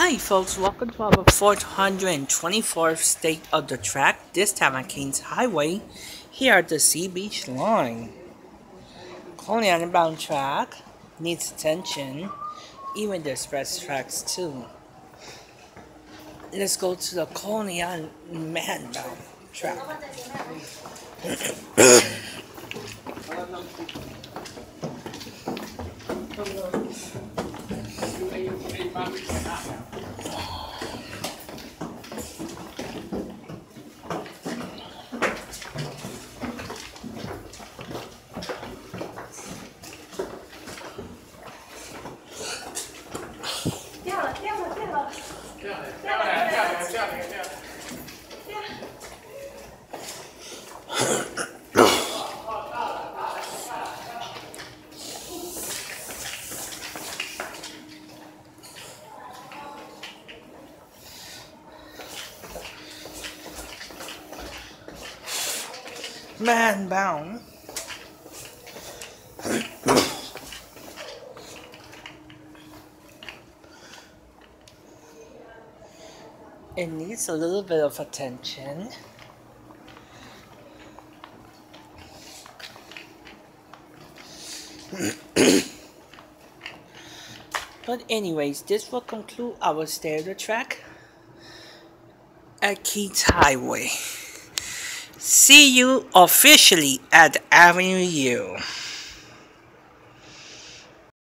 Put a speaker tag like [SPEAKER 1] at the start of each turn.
[SPEAKER 1] Hi folks, welcome to our 424th state of the track, this time on Kings Highway, here at the Sea Beach line. Only on the bound track, needs attention, even the express tracks too. Let's go to the Coney Island man bound track. Man bound. It needs a little bit of attention. But anyways, this will conclude our stay of the track at Keats Highway. See you officially at Avenue U.